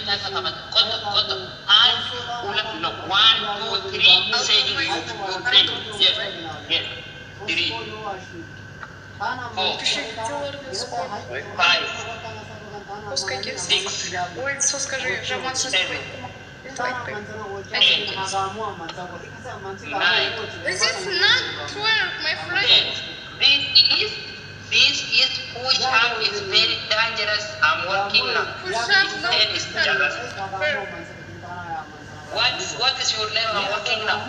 No, 1, 2, 3, saying you read. Yes, yes. 3, 4, 5, Пускай 6, Ой, все скажи, Жаман, 7, Давай, 8, 9. This is not 12, my friend. This is push up is very dangerous. I'm working now. Push up, no. Instead is dangerous. What is your name? I'm working now.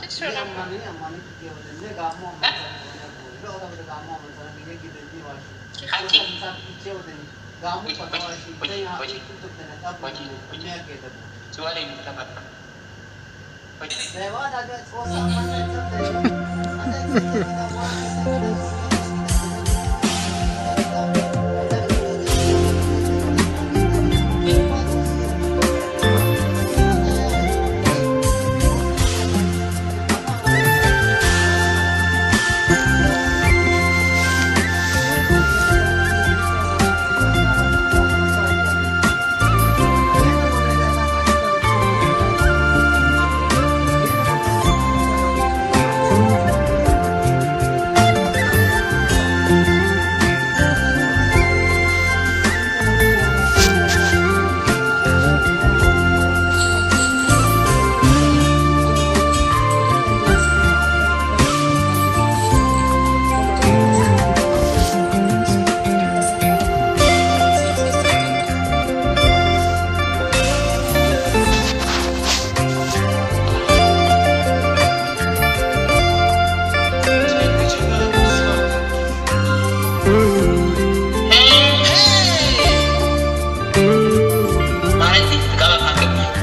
What's your name?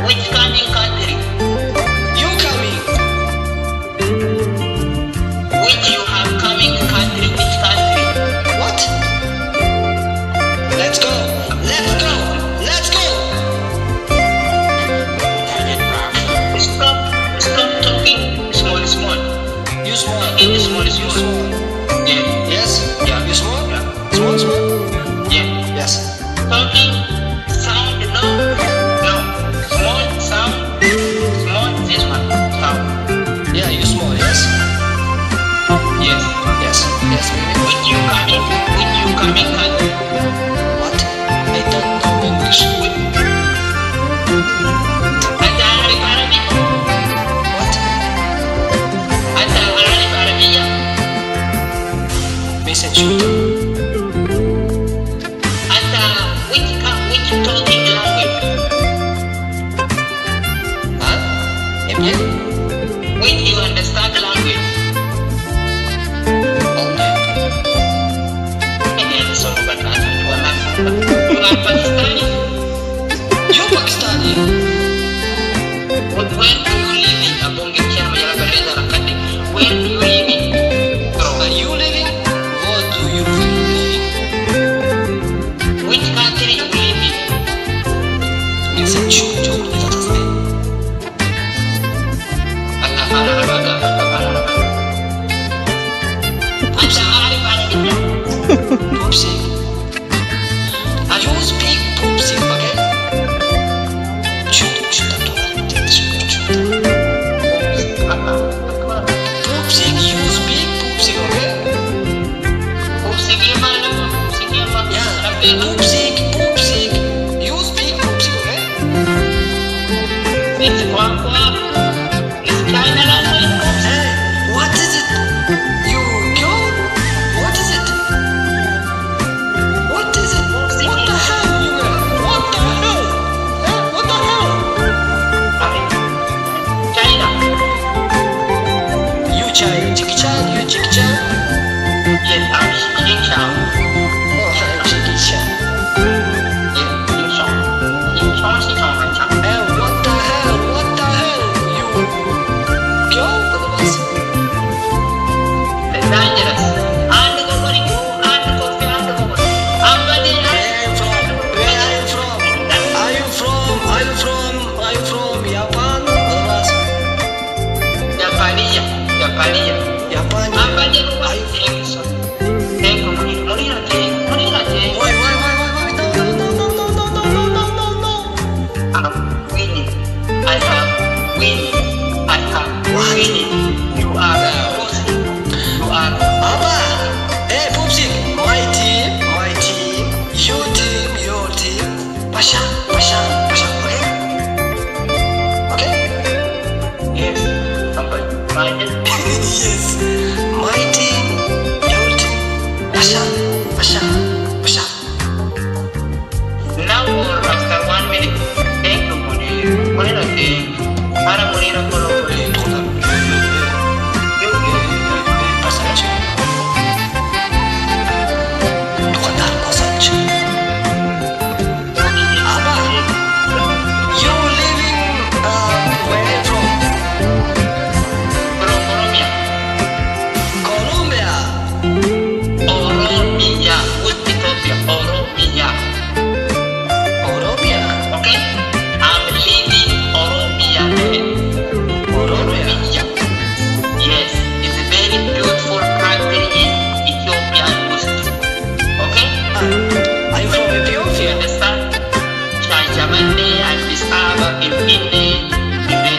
Which coming country? You coming? Which you have coming country? Which country? What? Let's go! Let's go! Let's go! Stop talking small. You small. Talking small. Yeah. Yes? Yeah. You small? Yeah. Small? Yeah. Yes. Talking sound no. Small sound. Small this one sound. Yeah, you small, yes? Yes. Yes. Yes, baby. Which you coming country? What? I don't know English. Anta Arabic. What? Anta Arabic. Message you. Anta which talking language? Huh? Emye? Which you understand language? Okay. So you are Pakistani. You Pakistani? Where do you live in? Where do you live in? Are you living? What do you living? Which country you live in? Message you. Anta Arabic. Popsi. You speak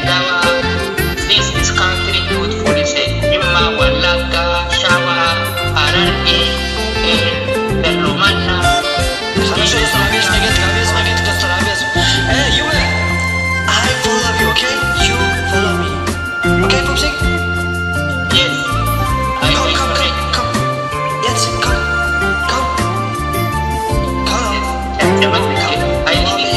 Dawa. This is country good for the sake. Imma Walaga, Shawa, Ararke, Perlomana. Хорошо, расслабись, не get расслабись. You I follow you, okay? You follow me. Okay, Popsy? Yes, I will correct. Come. Yes, come. I